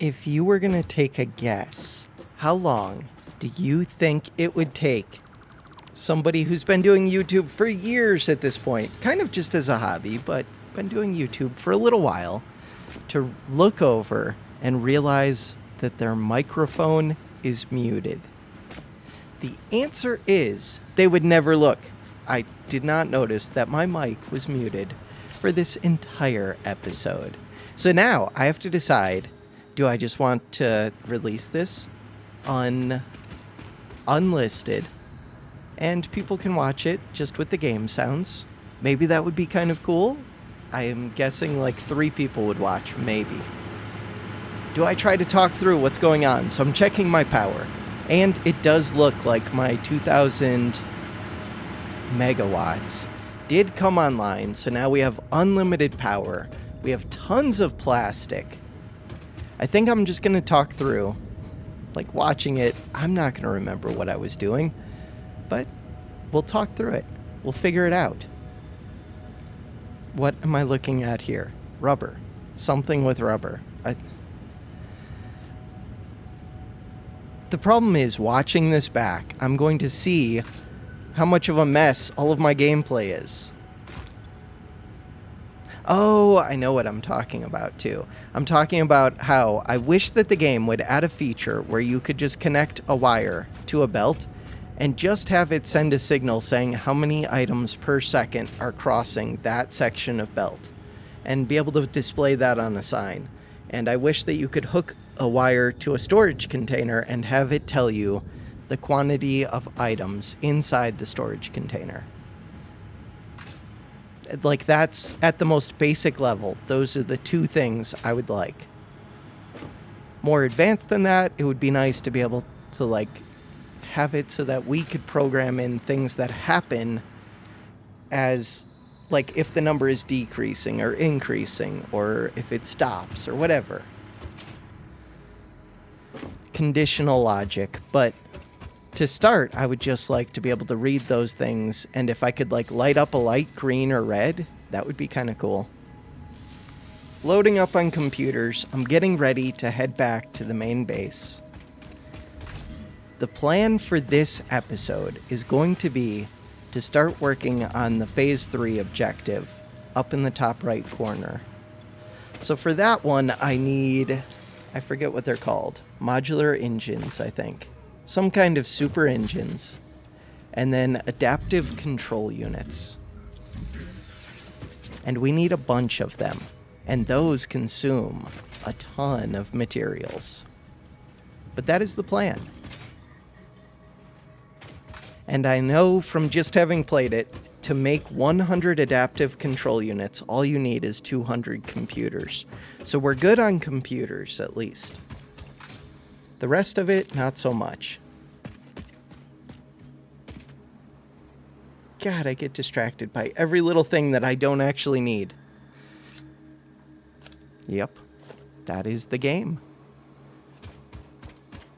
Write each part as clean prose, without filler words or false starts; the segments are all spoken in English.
If you were going to take a guess, how long do you think it would take somebody who's been doing YouTube for years at this point, kind of just as a hobby, but been doing YouTube for a little while, to look over and realize that their microphone is muted? The answer is they would never look. I did not notice that my mic was muted for this entire episode. So now I have to decide, do I just want to release this unlisted and people can watch it just with the game sounds? Maybe that would be kind of cool. I am guessing like 3 people would watch, maybe. Do I try to talk through what's going on? So I'm checking my power. And it does look like my 2000 megawatts did come online. So now we have unlimited power. We have tons of plastic. I think I'm just going to talk through. Like watching it, I'm not going to remember what I was doing. But we'll talk through it. We'll figure it out. What am I looking at here? Rubber. Something with rubber. The problem is, watching this back, I'm going to see how much of a mess all of my gameplay is. Oh, I know what I'm talking about, too. I'm talking about how I wish that the game would add a feature where you could just connect a wire to a belt and just have it send a signal saying how many items per second are crossing that section of belt, and be able to display that on a sign. And I wish that you could hook a wire to a storage container and have it tell you the quantity of items inside the storage container. Like, that's at the most basic level. Those are the 2 things I would like. More advanced than that, it would be nice to be able to, like, have it so that we could program in things that happen as, like, if the number is decreasing or increasing, or if it stops or whatever. Conditional logic. But to start, I would just like to be able to read those things, and if I could like light up a light green or red, that would be kind of cool. Loading up on computers, I'm getting ready to head back to the main base. The plan for this episode is going to be to start working on the Phase 3 objective up in the top right corner. So for that one, I forget what they're called. Modular engines, I think. Some kind of super engines. And then adaptive control units. And we need a bunch of them. And those consume a ton of materials. But that is the plan. And I know from just having played it, to make 100 adaptive control units, all you need is 200 computers. So we're good on computers, at least. The rest of it, not so much. God, I get distracted by every little thing that I don't actually need. Yep, that is the game.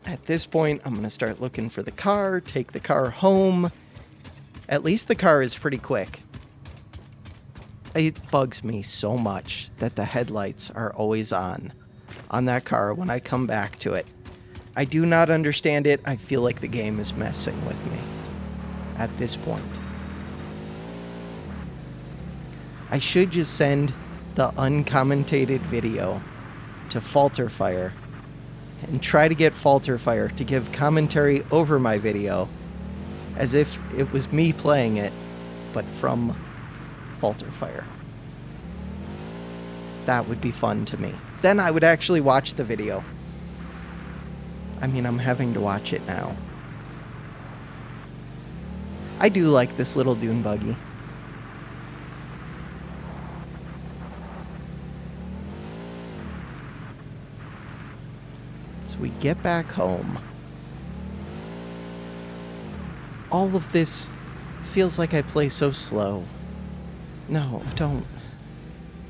At this point, I'm going to start looking for the car, take the car home. At least the car is pretty quick. It bugs me so much that the headlights are always on that car when I come back to it. I do not understand it. I feel like the game is messing with me at this point. I should just send the uncommentated video to Falterfire and try to get Falterfire to give commentary over my video as if it was me playing it, but from Falterfire. That would be fun to me. Then I would actually watch the video. I mean, I'm having to watch it now. I do like this little dune buggy. So we get back home. All of this feels like I play so slow. No, don't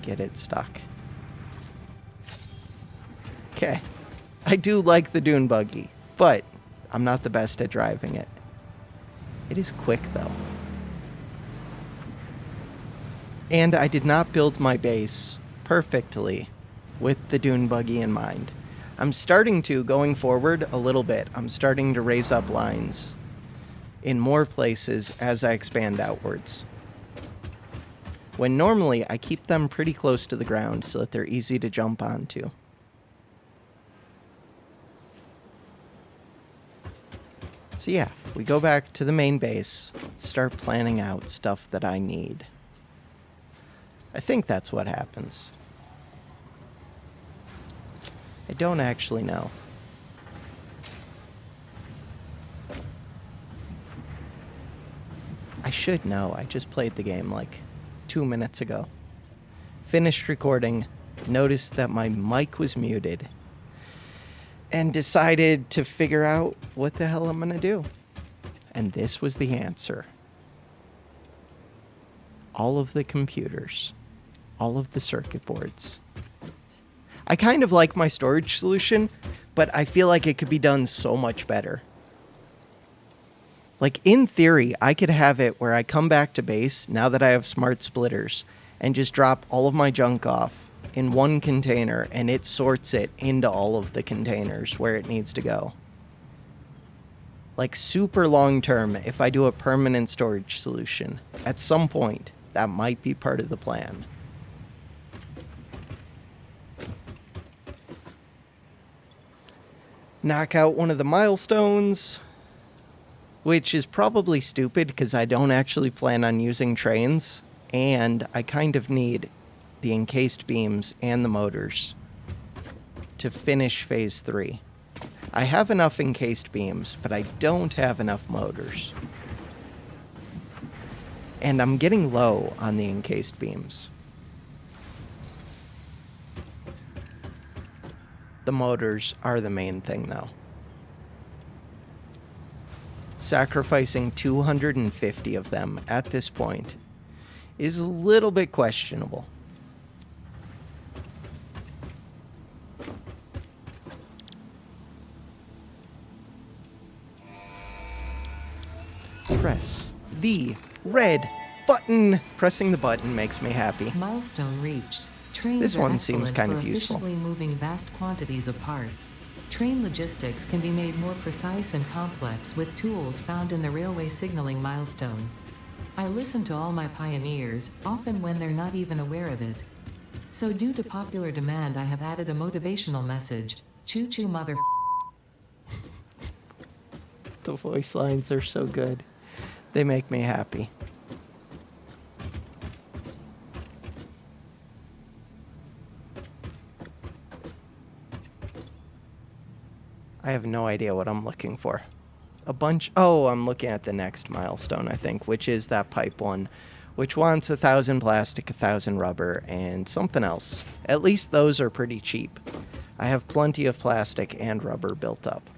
get it stuck. Okay. I do like the dune buggy, but I'm not the best at driving it. It is quick, though. And I did not build my base perfectly with the dune buggy in mind. I'm starting to, going forward a little bit, I'm starting to raise up lines in more places as I expand outwards. When normally I keep them pretty close to the ground so that they're easy to jump onto. So yeah, we go back to the main base, start planning out stuff that I need. I think that's what happens. I don't actually know. I should know. I just played the game like 2 minutes ago. Finished recording, noticed that my mic was muted, and decided to figure out what the hell I'm going to do. And this was the answer. All of the computers, all of the circuit boards. I kind of like my storage solution, but I feel like it could be done so much better. Like, in theory, I could have it where I come back to base, now that I have smart splitters, and just drop all of my junk off in one container, and it sorts it into all of the containers where it needs to go. Like, super long term, if I do a permanent storage solution, at some point, that might be part of the plan. Knock out one of the milestones, which is probably stupid because I don't actually plan on using trains, and I kind of need the encased beams and the motors to finish phase 3. I have enough encased beams, but I don't have enough motors. And I'm getting low on the encased beams. The motors are the main thing, though. Sacrificing 250 of them at this point is a little bit questionable. Press the red button. Pressing the button makes me happy. Milestone reached. Trains This are one seems excellent kind for of useful. efficiently moving vast quantities of parts. Train logistics can be made more precise and complex with tools found in the railway signaling milestone. I listen to all my pioneers, often when they're not even aware of it. So due to popular demand, I have added a motivational message. Choo-choo mother. The voice lines are so good. They make me happy. I have no idea what I'm looking for. Oh, I'm looking at the next milestone, I think, which is that pipe one, which wants 1,000 plastic, 1,000 rubber, and something else. At least those are pretty cheap. I have plenty of plastic and rubber built up.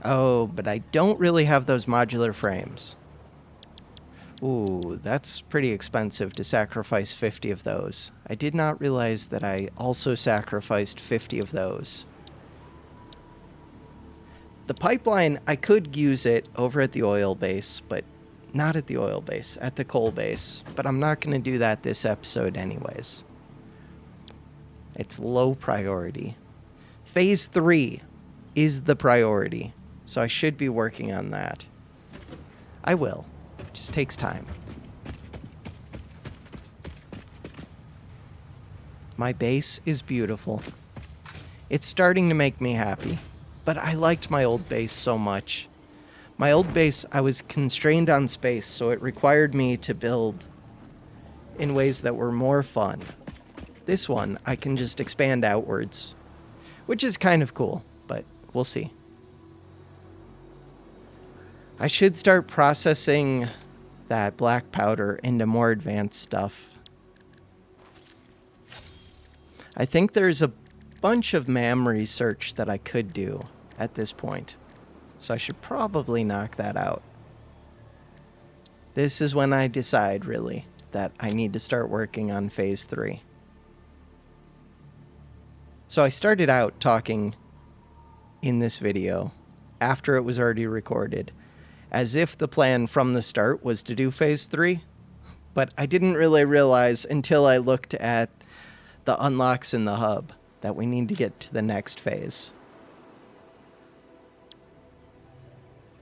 Oh, but I don't really have those modular frames. Ooh, that's pretty expensive to sacrifice 50 of those. I did not realize that I also sacrificed 50 of those. The pipeline, I could use it over at the oil base, but not at the oil base, at the coal base. But I'm not going to do that this episode anyways. It's low priority. Phase 3 is the priority, so I should be working on that. I will. It just takes time. My base is beautiful. It's starting to make me happy. But I liked my old base so much. My old base, I was constrained on space, so it required me to build in ways that were more fun. This one, I can just expand outwards, which is kind of cool, but we'll see. I should start processing that black powder into more advanced stuff. I think there's a bunch of MAM research that I could do at this point, so I should probably knock that out. This is when I decide, really, that I need to start working on phase 3. So I started out talking in this video, after it was already recorded, as if the plan from the start was to do phase 3, but I didn't really realize until I looked at the unlocks in the hub that we need to get to the next phase.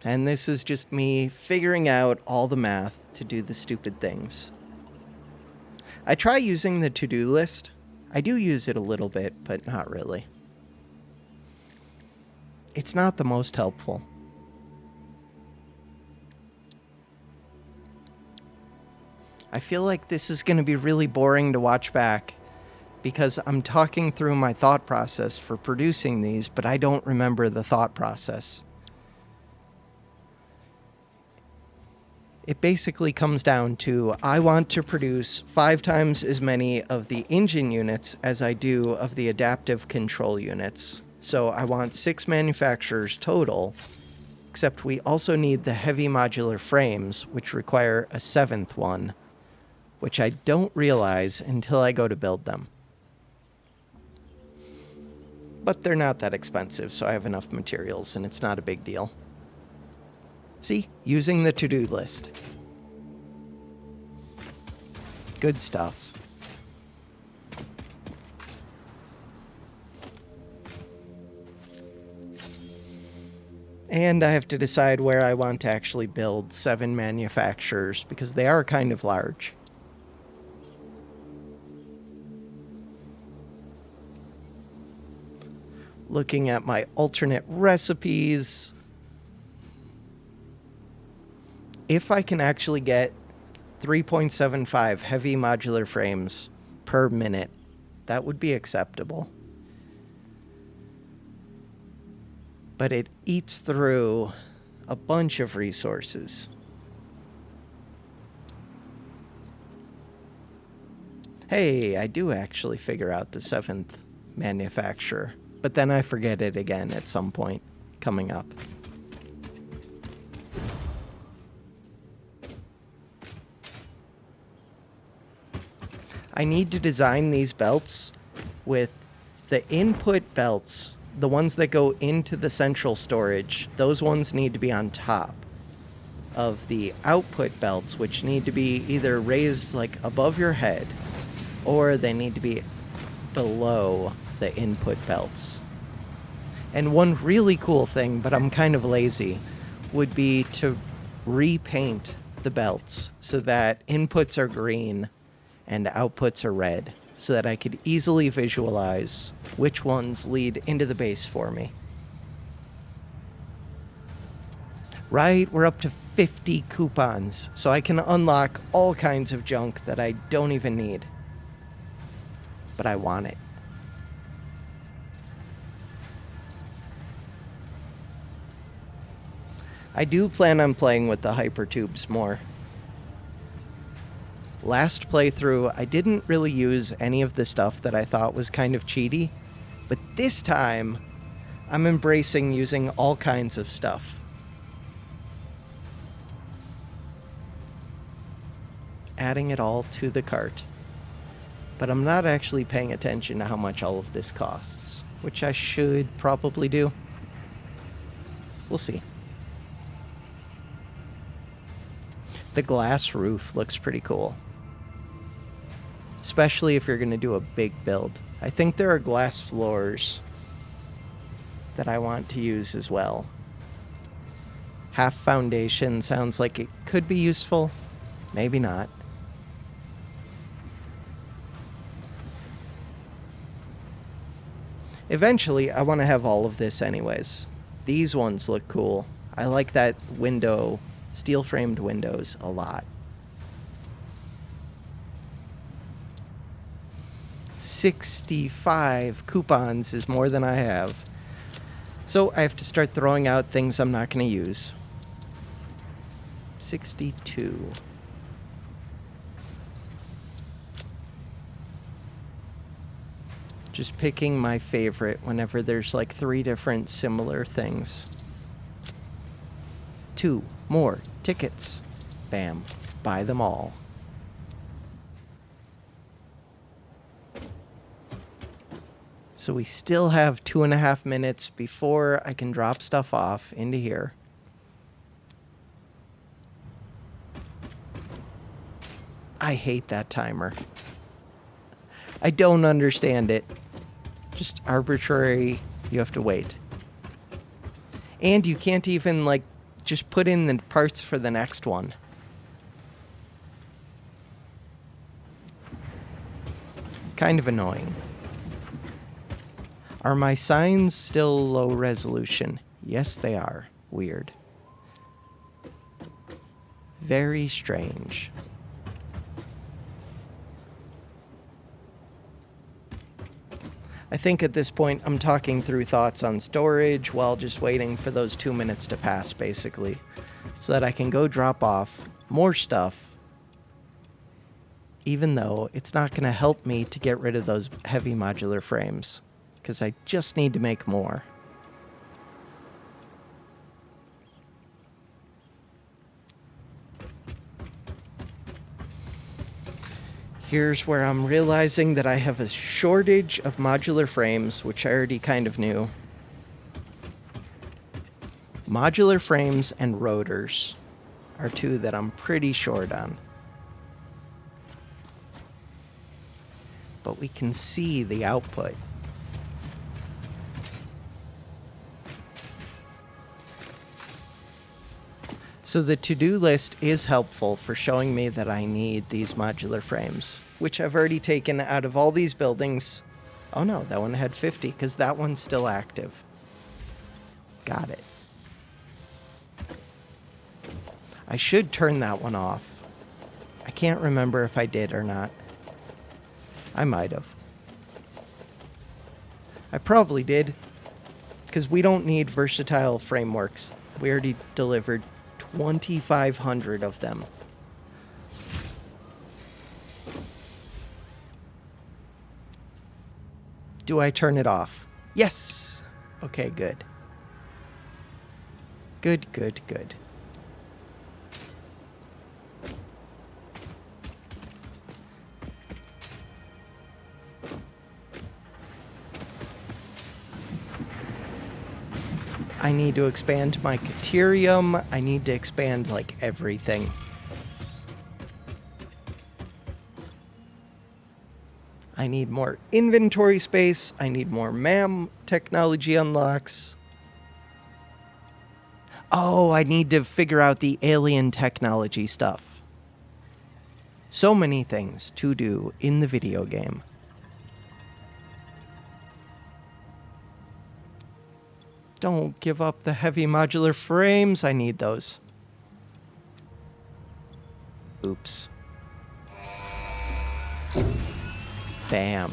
And this is just me figuring out all the math to do the stupid things. I try using the to-do list. I do use it a little bit, but not really. It's not the most helpful. I feel like this is going to be really boring to watch back because I'm talking through my thought process for producing these, but I don't remember the thought process. It basically comes down to I want to produce 5 times as many of the engine units as I do of the adaptive control units. So I want 6 manufacturers total, except we also need the heavy modular frames, which require a 7th one, which I don't realize until I go to build them. But they're not that expensive, so I have enough materials, and it's not a big deal. See? Using the to-do list. Good stuff. And I have to decide where I want to actually build 7 manufacturers, because they are kind of large. Looking at my alternate recipes, if I can actually get 3.75 heavy modular frames per minute, that would be acceptable. But it eats through a bunch of resources. Hey, I do actually figure out the 7th manufacturer, but then I forget it again at some point coming up. I need to design these belts with the input belts, the ones that go into the central storage, those ones need to be on top of the output belts, which need to be either raised like above your head or they need to be below the input belts. And one really cool thing, but I'm kind of lazy, would be to repaint the belts so that inputs are green and outputs are red, so that I could easily visualize which ones lead into the base for me. Right, we're up to 50 coupons, so I can unlock all kinds of junk that I don't even need. But I want it. I do plan on playing with the hypertubes more. Last playthrough, I didn't really use any of the stuff that I thought was kind of cheaty, but this time, I'm embracing using all kinds of stuff. Adding it all to the cart. But I'm not actually paying attention to how much all of this costs, which I should probably do. We'll see. The glass roof looks pretty cool. Especially if you're going to do a big build. I think there are glass floors that I want to use as well. Half foundation sounds like it could be useful. Maybe not. Eventually, I want to have all of this anyways. These ones look cool. I like that window, steel-framed windows a lot. 65 coupons is more than I have. So I have to start throwing out things I'm not going to use. 62. Just picking my favorite whenever there's like 3 different similar things. 2 more tickets. Bam. Buy them all. So we still have 2.5 minutes before I can drop stuff off into here. I hate that timer. I don't understand it. Just arbitrary, you have to wait. And you can't even, like, just put in the parts for the next one. Kind of annoying. Are my signs still low resolution? Yes, they are. Weird. Very strange. I think at this point I'm talking through thoughts on storage while just waiting for those 2 minutes to pass, basically, so that I can go drop off more stuff, even though it's not going to help me to get rid of those heavy modular frames, because I just need to make more. Here's where I'm realizing that I have a shortage of modular frames, which I already kind of knew. Modular frames and rotors are two that I'm pretty short on. But we can see the output. So the to-do list is helpful for showing me that I need these modular frames, which I've already taken out of all these buildings. Oh no, that one had 50 because that one's still active. Got it. I should turn that one off. I can't remember if I did or not. I might have. I probably did, because we don't need versatile frameworks. We already delivered 2,500 of them. Do I turn it off? Yes! Okay, good. Good, good, good. I need to expand my Caterium. I need to expand, like, everything. I need more inventory space. I need more MAM technology unlocks. Oh, I need to figure out the alien technology stuff. So many things to do in the video game. Don't give up the heavy modular frames. I need those. Oops. Bam.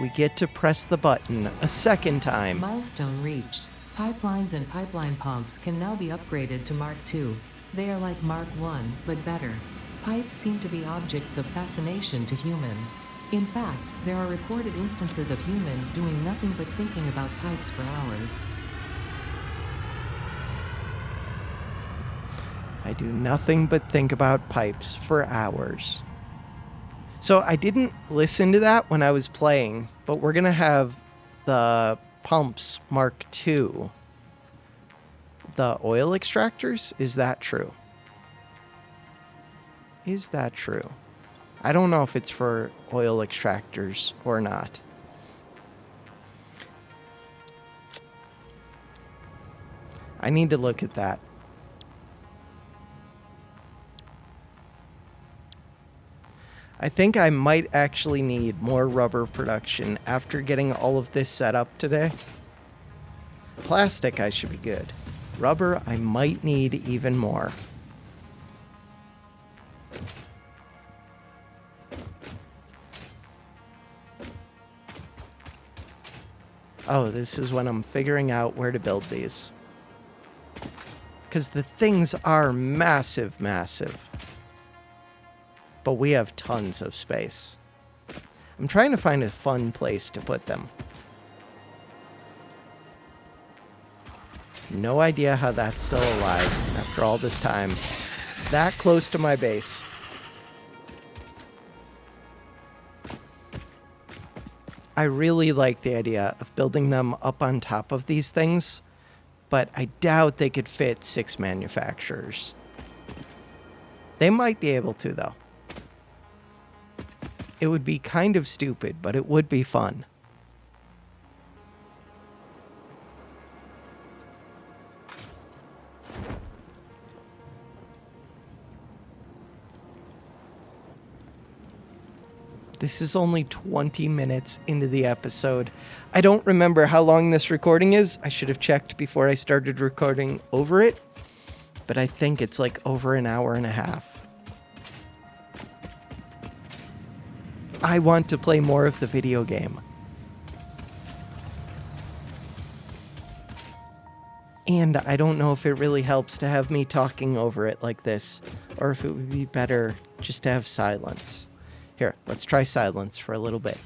We get to press the button a second time. Milestone reached. Pipelines and pipeline pumps can now be upgraded to Mark II. They are like Mark I, but better. Pipes seem to be objects of fascination to humans. In fact, there are recorded instances of humans doing nothing but thinking about pipes for hours. I do nothing but think about pipes for hours. So I didn't listen to that when I was playing, but we're going to have the pumps Mark II. The oil extractors? Is that true? Is that true? I don't know if it's for oil extractors or not. I need to look at that. I think I might actually need more rubber production after getting all of this set up today. Plastic, I should be good. Rubber, I might need even more. Oh, this is when I'm figuring out where to build these. Because the things are massive, massive. But we have tons of space. I'm trying to find a fun place to put them. No idea how that's still alive after all this time. That close to my base. I really like the idea of building them up on top of these things, but I doubt they could fit 6 manufacturers. They might be able to, though. It would be kind of stupid, but it would be fun. This is only 20 minutes into the episode. I don't remember how long this recording is. I should have checked before I started recording over it, but I think it's like over an hour and a half. I want to play more of the video game. And I don't know if it really helps to have me talking over it like this, or if it would be better just to have silence. Here, let's try silence for a little bit.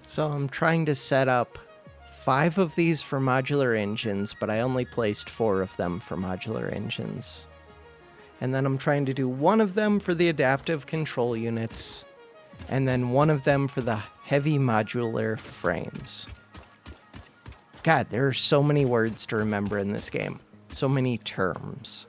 So I'm trying to set up 5 of these for modular engines, but I only placed 4 of them for modular engines. And then I'm trying to do 1 of them for the adaptive control units, and then 1 of them for the heavy modular frames. God, there are so many words to remember in this game. So many terms.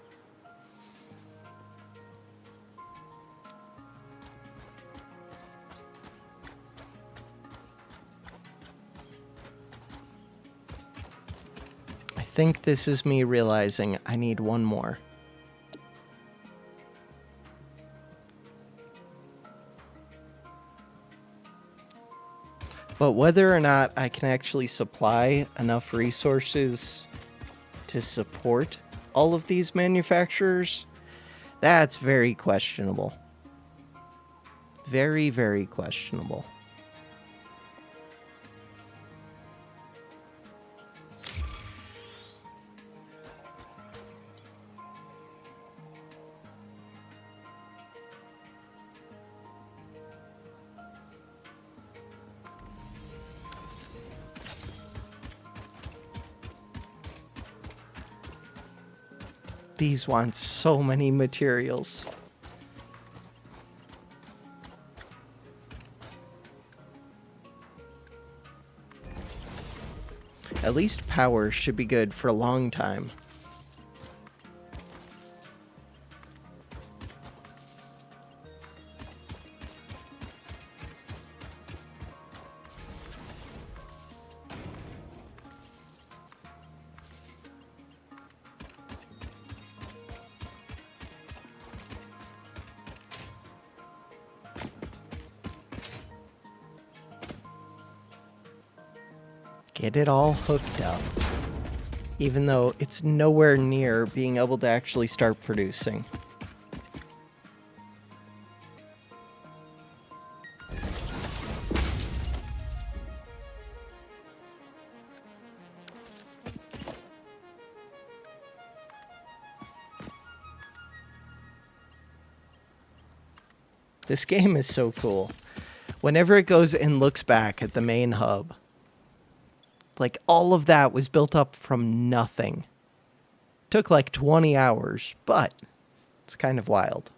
I think this is me realizing I need 1 more. But whether or not I can actually supply enough resources to support all of these manufacturers, that's very questionable. Very, very questionable. These want so many materials. At least power should be good for a long time. Get it all hooked up, even though it's nowhere near being able to actually start producing. This game is so cool. Whenever it goes and looks back at the main hub, like, all of that was built up from nothing. Took like 20 hours, but it's kind of wild.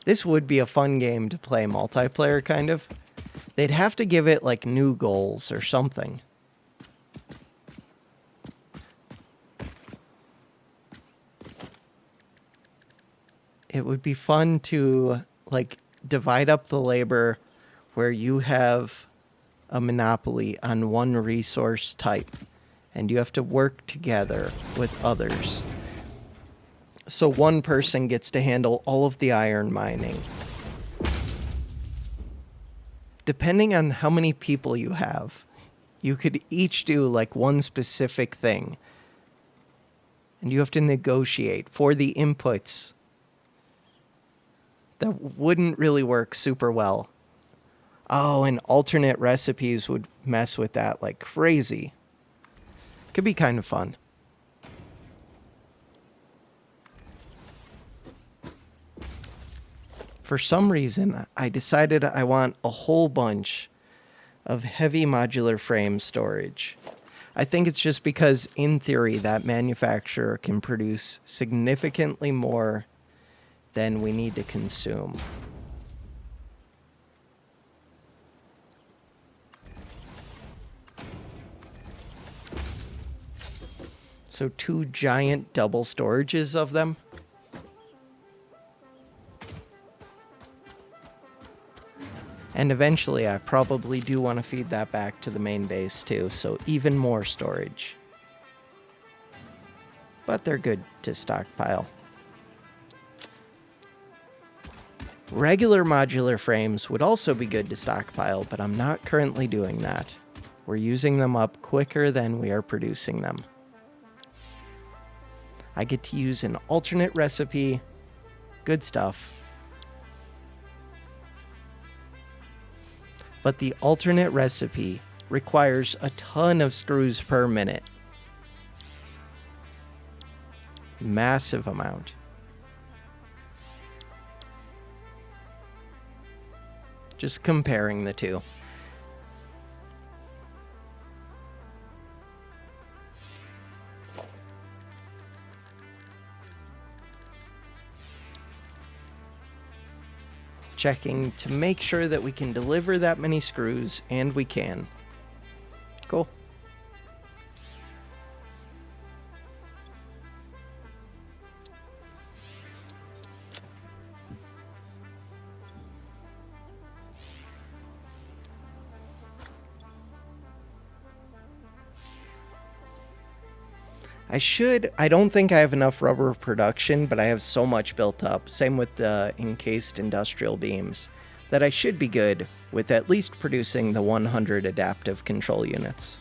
This would be a fun game to play multiplayer, kind of. They'd have to give it, like, new goals or something. It would be fun to, like, divide up the labor where you have a monopoly on one resource type, and you have to work together with others. So one person gets to handle all of the iron mining. depending on how many people you have, you could each do like one specific thing. And you have to negotiate for the inputs. That wouldn't really work super well. Oh, and alternate recipes would mess with that like crazy. Could be kind of fun. For some reason, I decided I want a whole bunch of heavy modular frame storage. I think it's just because, in theory, that manufacturer can produce significantly more than we need to consume. So 2 giant double storages of them. And eventually I probably do want to feed that back to the main base too, so even more storage. But they're good to stockpile. Regular modular frames would also be good to stockpile, but I'm not currently doing that. We're using them up quicker than we are producing them. I get to use an alternate recipe. Good stuff. But the alternate recipe requires a ton of screws per minute. Massive amount. Just comparing the two. Checking to make sure that we can deliver that many screws, and we can. Cool. I don't think I have enough rubber production, but I have so much built up, same with the encased industrial beams, that I should be good with at least producing the 100 adaptive control units.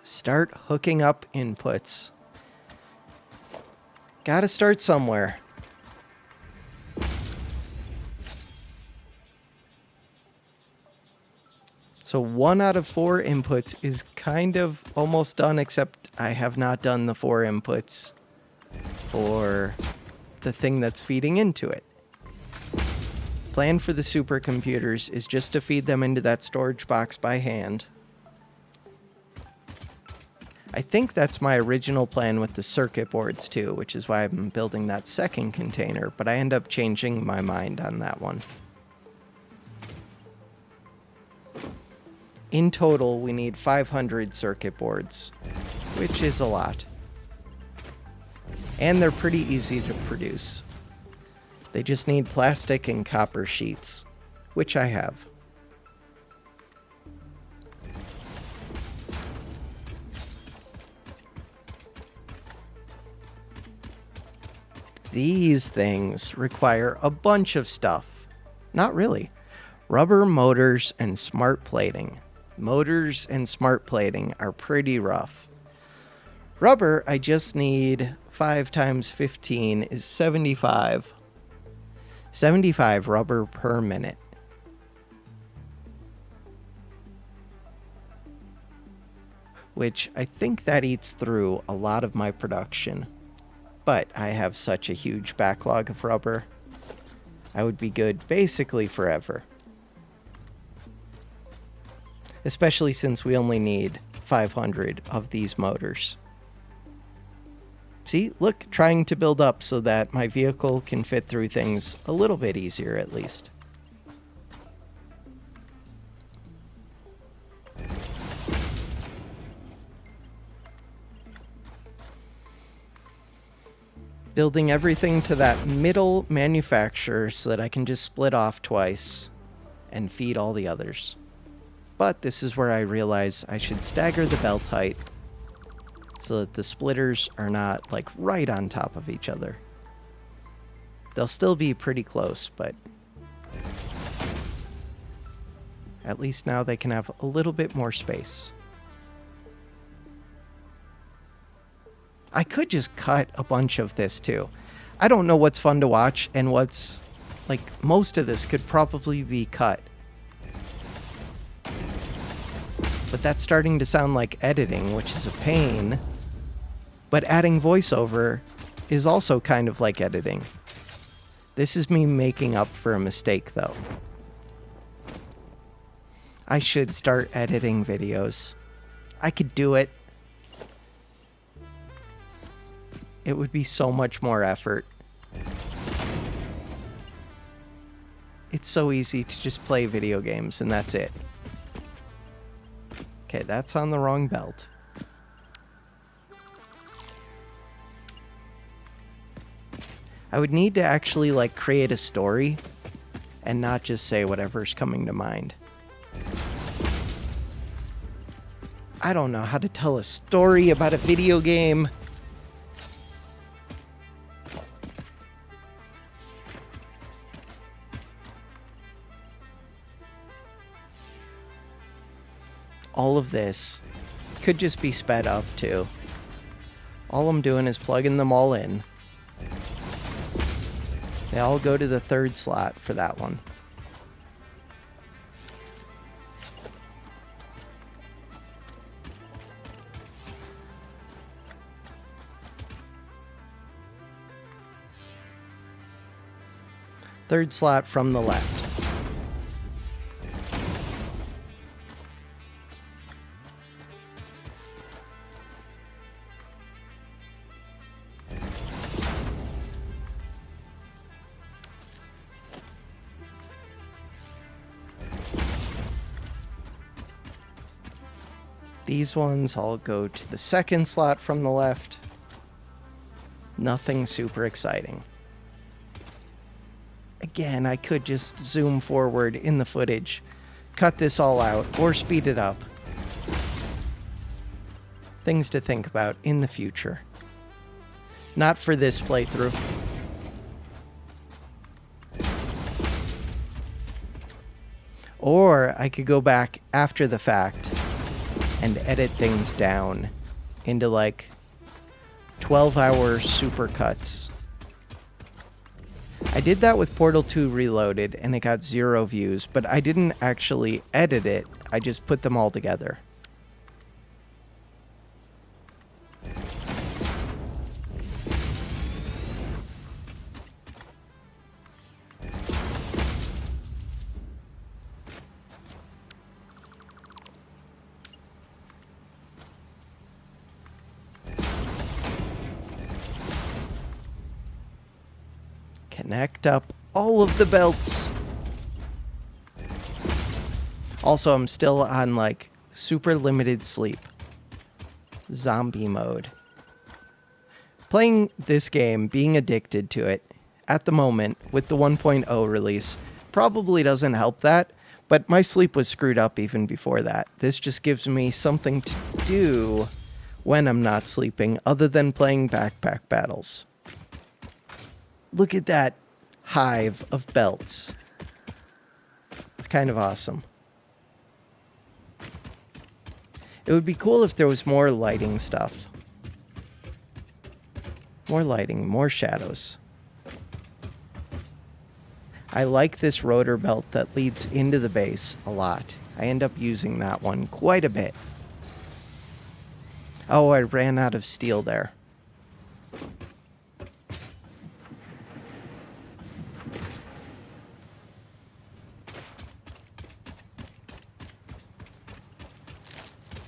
Start hooking up inputs. Gotta start somewhere. So 1 out of 4 inputs is kind of almost done, except I have not done the 4 inputs for the thing that's feeding into it. Plan for the supercomputers is just to feed them into that storage box by hand. I think that's my original plan with the circuit boards too, which is why I'm building that second container, but I end up changing my mind on that one. In total, we need 500 circuit boards, which is a lot. And they're pretty easy to produce. They just need plastic and copper sheets, which I have. These things require a bunch of stuff. Not really. Rubber motors and smart plating. Motors and smart plating are pretty rough. Rubber, I just need 5 times 15 is 75. 75 rubber per minute. Which I think that eats through a lot of my production. But I have such a huge backlog of rubber. I would be good basically forever. Especially since we only need 500 of these motors. See, look, trying to build up so that my vehicle can fit through things a little bit easier at least. Building everything to that middle manufacturer so that I can just split off twice and feed all the others. But this is where I realize I should stagger the belt height so that the splitters are not like right on top of each other. They'll still be pretty close, but at least now they can have a little bit more space. I could just cut a bunch of this too. I don't know what's fun to watch and what's, like, most of this could probably be cut. But that's starting to sound like editing, which is a pain. But adding voiceover is also kind of like editing. This is me making up for a mistake, though. I should start editing videos. I could do it. It would be so much more effort. It's so easy to just play video games and that's it. Okay, that's on the wrong belt. I would need to actually, like, create a story and not just say whatever's coming to mind. I don't know how to tell a story about a video game. All of this could just be sped up too. All I'm doing is plugging them all in. They all go to the third slot for that one. Third slot from the left. These ones all go to the second slot from the left. Nothing super exciting. Again, I could just zoom forward in the footage, cut this all out, or speed it up. Things to think about in the future. Not for this playthrough. Or I could go back after the fact and edit things down into like 12-hour supercuts. I did that with Portal 2 Reloaded and it got 0 views, but I didn't actually edit it. I just put them all together. Connect up all of the belts. Also, I'm still on like super limited sleep. Zombie mode. Playing this game, being addicted to it, at the moment, with the 1.0 release, probably doesn't help that, but my sleep was screwed up even before that. This just gives me something to do when I'm not sleeping, other than playing backpack battles. Look at that hive of belts. It's kind of awesome. It would be cool if there was more lighting stuff. More lighting, more shadows. I like this rotor belt that leads into the base a lot. I end up using that one quite a bit. Oh, I ran out of steel there.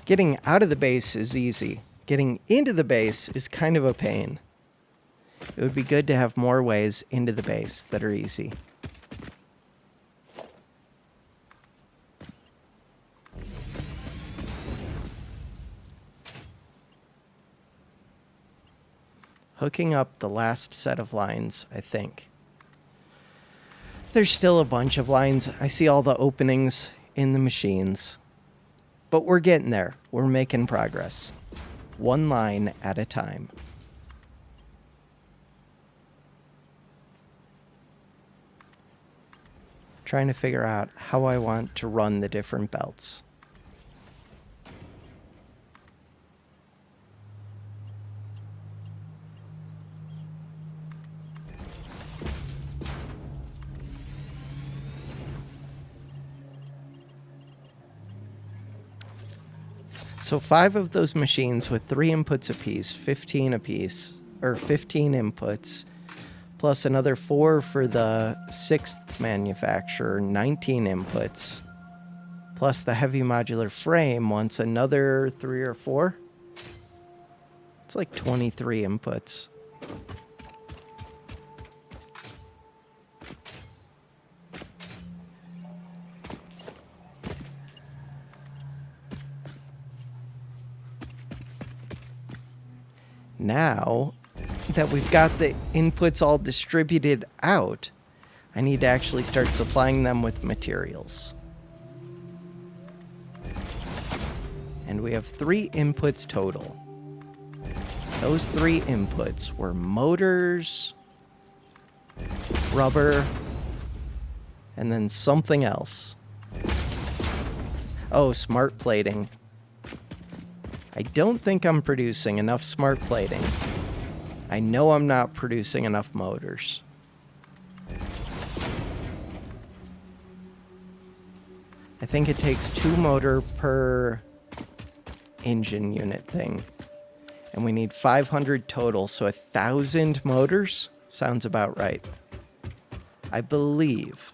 Getting out of the base is easy. Getting into the base is kind of a pain. It would be good to have more ways into the base that are easy. hooking up the last set of lines, I think. There's still a bunch of lines. I see all the openings in the machines. But we're getting there. We're making progress. One line at a time. Trying to figure out how I want to run the different belts. So 5 of those machines with 3 inputs apiece, 15 apiece, or 15 inputs, plus another 4 for the 6th manufacturer, 19 inputs, plus the heavy modular frame wants another 3 or 4. It's like 23 inputs. Now that we've got the inputs all distributed out, I need to actually start supplying them with materials. And we have 3 inputs total. Those 3 inputs were motors, rubber, and then something else. Oh, smart plating. I don't think I'm producing enough smart plating. I know I'm not producing enough motors. I think it takes 2 motor per engine unit thing. And we need 500 total, so 1,000 motors sounds about right. I believe.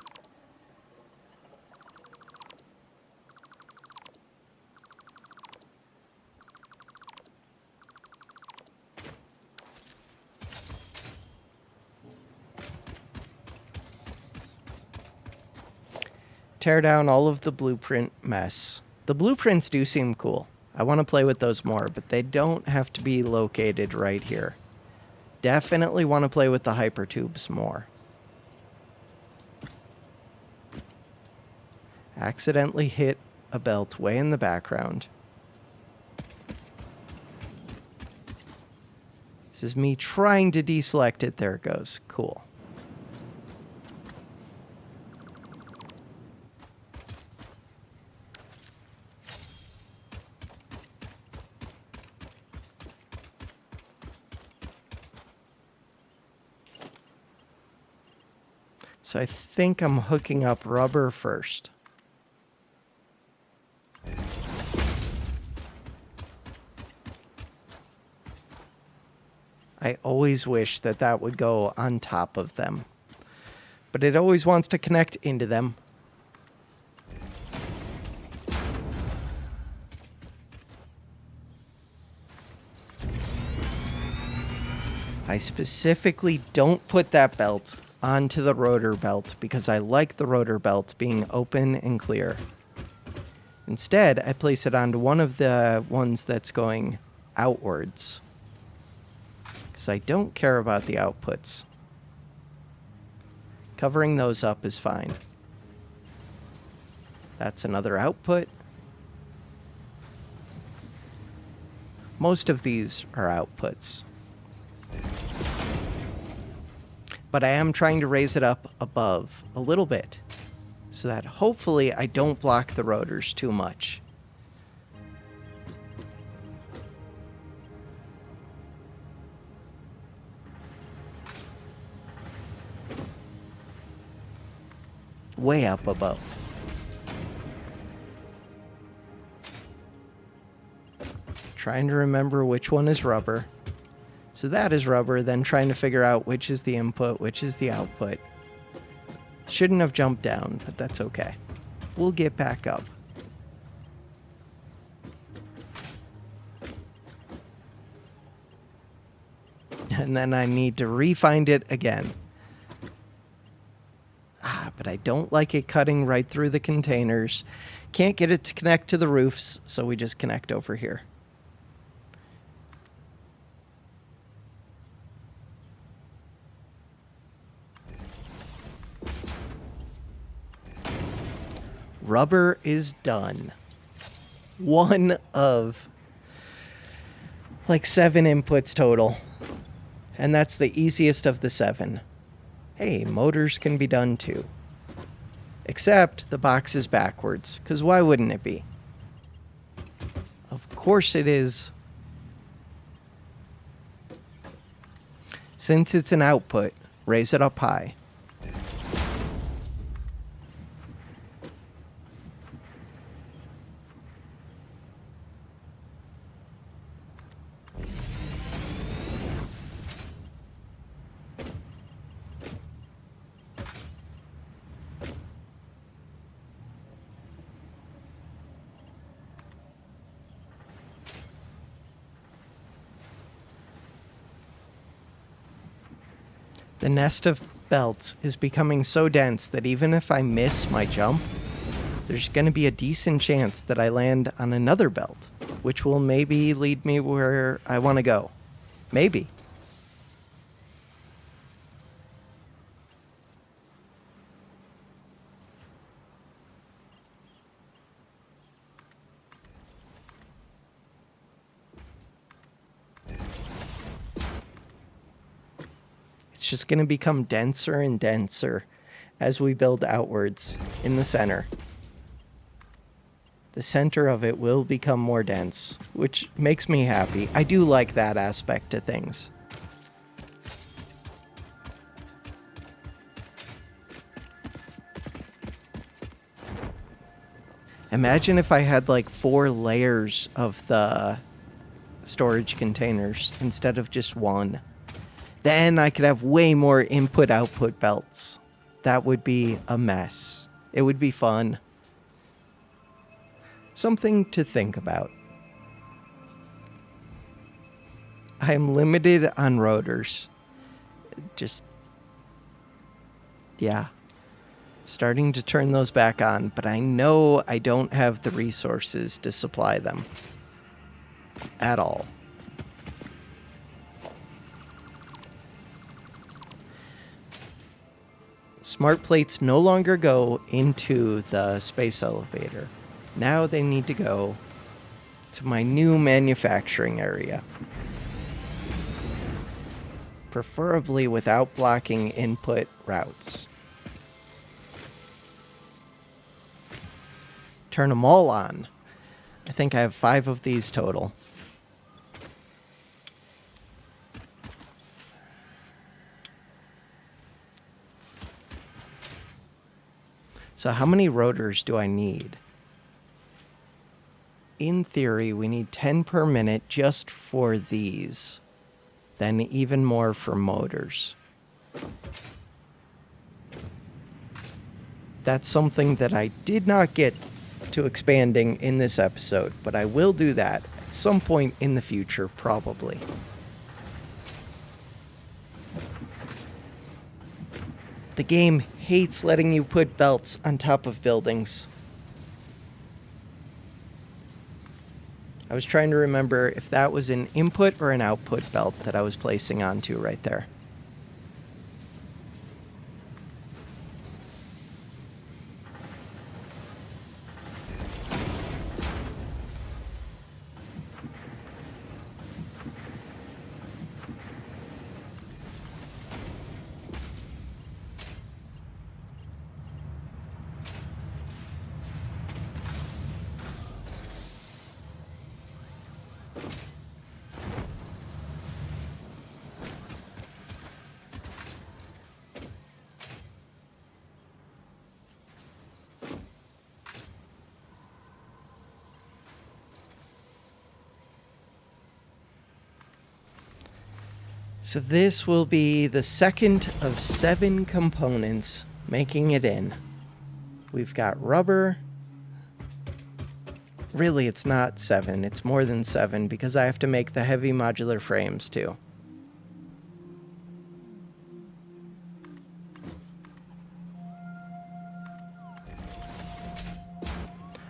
Tear down all of the blueprint mess. The blueprints do seem cool. I want to play with those more, but they don't have to be located right here. Definitely want to play with the hypertubes more. Accidentally hit a belt way in the background. This is me trying to deselect it. There it goes. Cool. So I think I'm hooking up rubber first. I always wish that that would go on top of them. But it always wants to connect into them. I specifically don't put that belt onto the rotor belt because I like the rotor belt being open and clear. Instead, I place it onto one of the ones that's going outwards because I don't care about the outputs. Covering those up is fine. That's another output. Most of these are outputs. But I am trying to raise it up above a little bit so that hopefully I don't block the rotors too much. Way up above. Trying to remember which one is rubber. So that is rubber, then trying to figure out which is the input, which is the output. Shouldn't have jumped down, but that's okay. We'll get back up. And then I need to re-find it again. But I don't like it cutting right through the containers. Can't get it to connect to the roofs, so we just connect over here. Rubber is done. One of like 7 inputs total. And that's the easiest of the 7. Hey, motors can be done too. Except the box is backwards, because why wouldn't it be? Of course it is. Since it's an output, raise it up high. The nest of belts is becoming so dense that even if I miss my jump, there's going to be a decent chance that I land on another belt, which will maybe lead me where I want to go. Maybe. It's just going to become denser and denser as we build outwards in the center. The center of it will become more dense, which makes me happy. I do like that aspect to things. Imagine if I had like 4 layers of the storage containers instead of just 1. Then I could have way more input-output belts. That would be a mess. It would be fun. Something to think about. I am limited on rotors. Yeah. Starting to turn those back on, but I know I don't have the resources to supply them. At all. Smart plates no longer go into the space elevator. Now they need to go to my new manufacturing area. Preferably without blocking input routes. Turn them all on. I think I have 5 of these total. So how many rotors do I need? In theory, we need 10 per minute just for these. Then even more for motors. That's something that I did not get to expanding in this episode, but I will do that at some point in the future, probably. The game hates letting you put belts on top of buildings. I was trying to remember if that was an input or an output belt that I was placing onto right there. So this will be the second of 7 components making it in. We've got rubber. Really, it's not 7. It's more than 7 because I have to make the heavy modular frames too.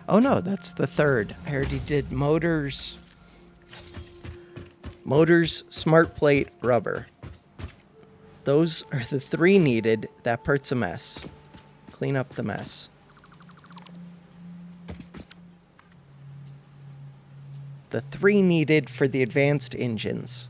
Oh no, that's the third. I already did motors. Motors, smart plate, rubber. Those are the 3 needed. That part's a mess. Clean up the mess. the 3 needed for the advanced engines.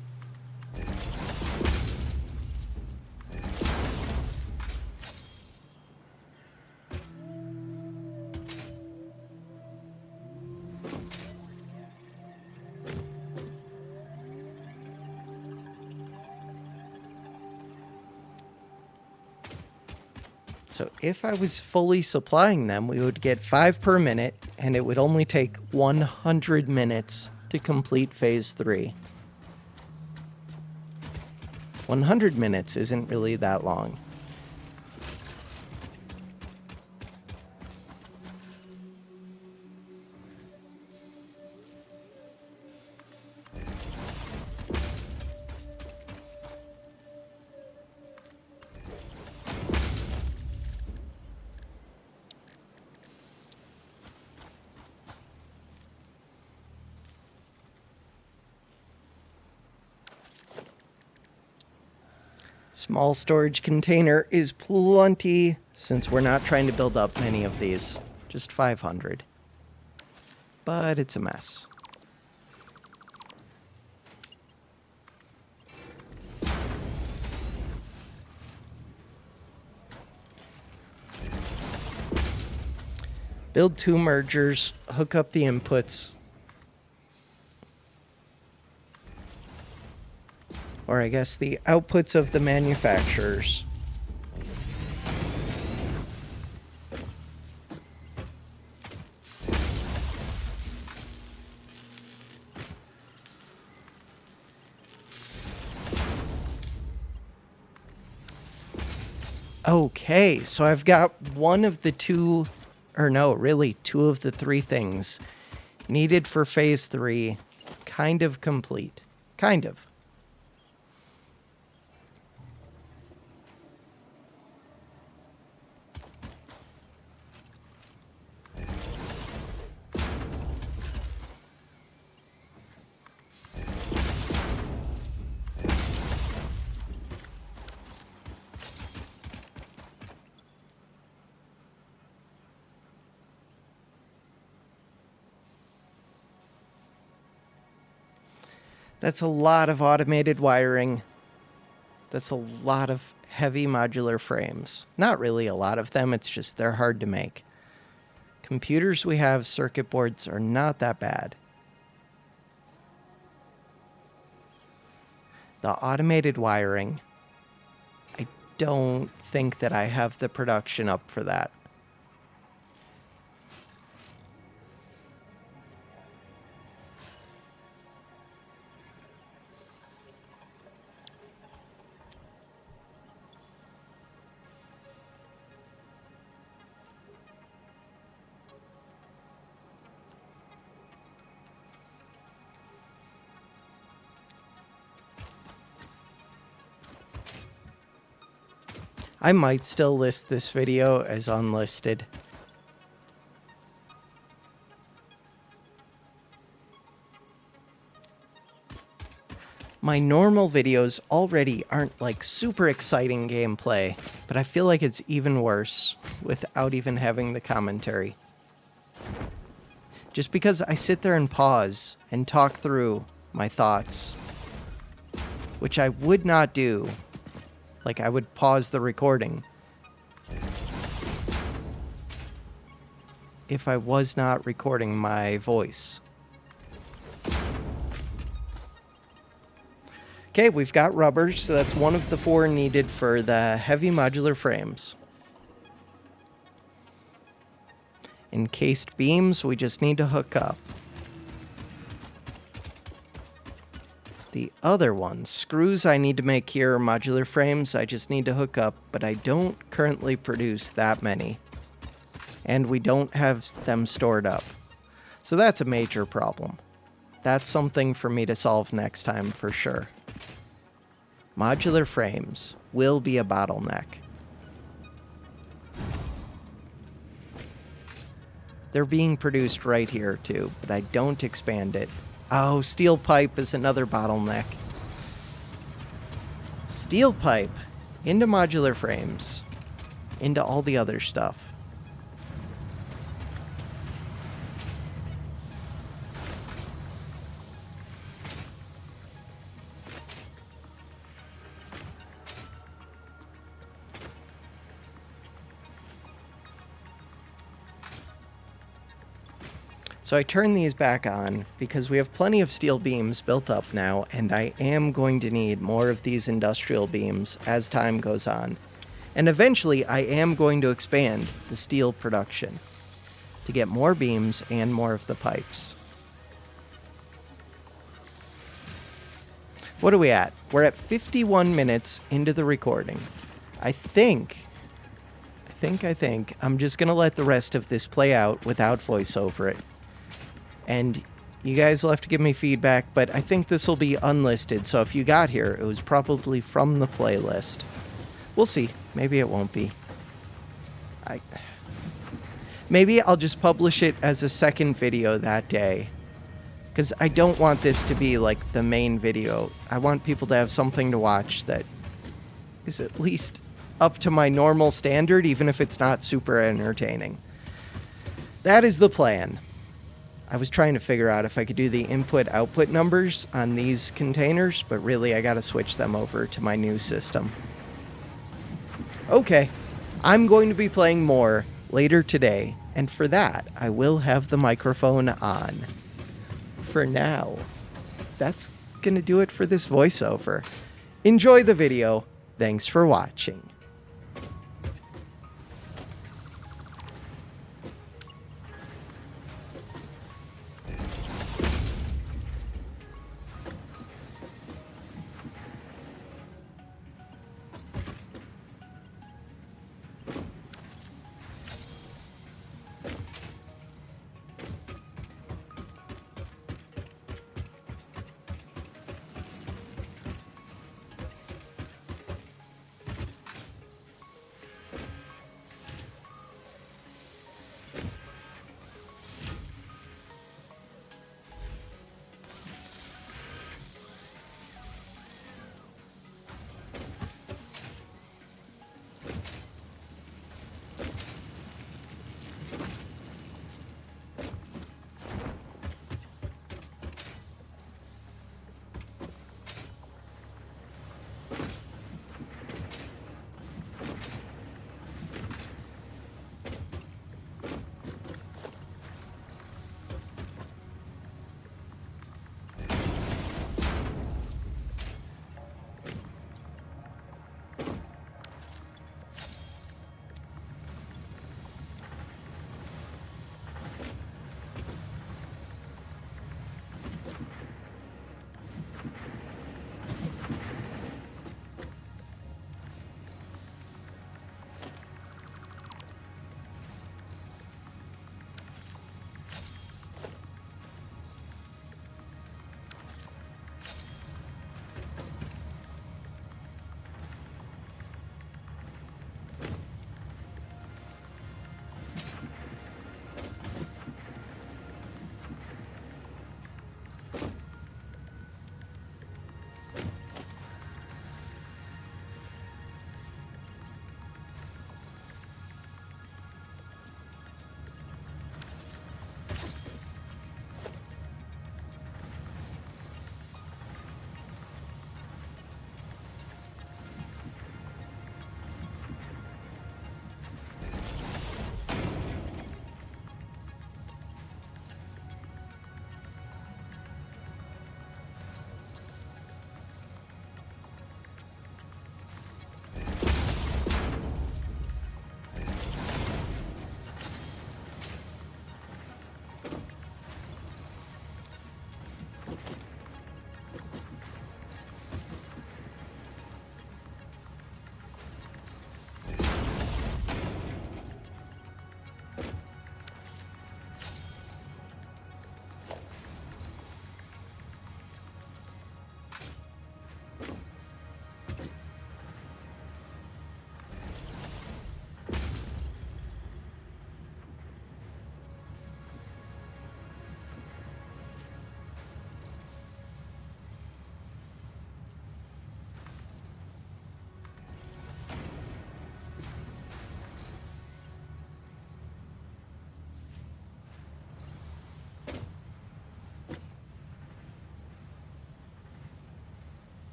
So if I was fully supplying them, we would get 5 per minute, and it would only take 100 minutes to complete phase 3. 100 minutes isn't really that long. Small storage container is plenty since we're not trying to build up many of these. Just 500. But it's a mess. Build 2 mergers, hook up the inputs. Or I guess the outputs of the manufacturers. Okay, so I've got one of the 2, or no, really 2 of the 3 things needed for phase 3 kind of complete. Kind of. That's a lot of automated wiring. That's a lot of heavy modular frames. Not really a lot of them, it's just they're hard to make. Computers we have, circuit boards, are not that bad. The automated wiring, I don't think that I have the production up for that. I might still list this video as unlisted. My normal videos already aren't like super exciting gameplay, but I feel like it's even worse without even having the commentary. Just because I sit there and pause and talk through my thoughts, which I would not do. Like, I would pause the recording if I was not recording my voice. Okay, we've got rubbers, so that's one of the 4 needed for the heavy modular frames. Encased beams, we just need to hook up. The other ones, screws I need to make here, modular frames I just need to hook up, but I don't currently produce that many. And we don't have them stored up. So that's a major problem. That's something for me to solve next time for sure. Modular frames will be a bottleneck. They're being produced right here too, but I don't expand it. Oh, steel pipe is another bottleneck. Steel pipe into modular frames, into all the other stuff. So I turn these back on because we have plenty of steel beams built up now, and I am going to need more of these industrial beams as time goes on. And eventually I am going to expand the steel production to get more beams and more of the pipes. What are we at? We're at 51 minutes into the recording. I think I'm just going to let the rest of this play out without voice over it. And you guys will have to give me feedback, but I think this will be unlisted, so if you got here, it was probably from the playlist. We'll see. Maybe it won't be. Maybe I'll just publish it as a second video that day. Because I don't want this to be like the main video. I want people to have something to watch that is at least up to my normal standard, even if it's not super entertaining. That is the plan. I was trying to figure out if I could do the input-output numbers on these containers, but really I gotta switch them over to my new system. Okay, I'm going to be playing more later today, and for that, I will have the microphone on. For now, that's gonna do it for this voiceover. Enjoy the video. Thanks for watching.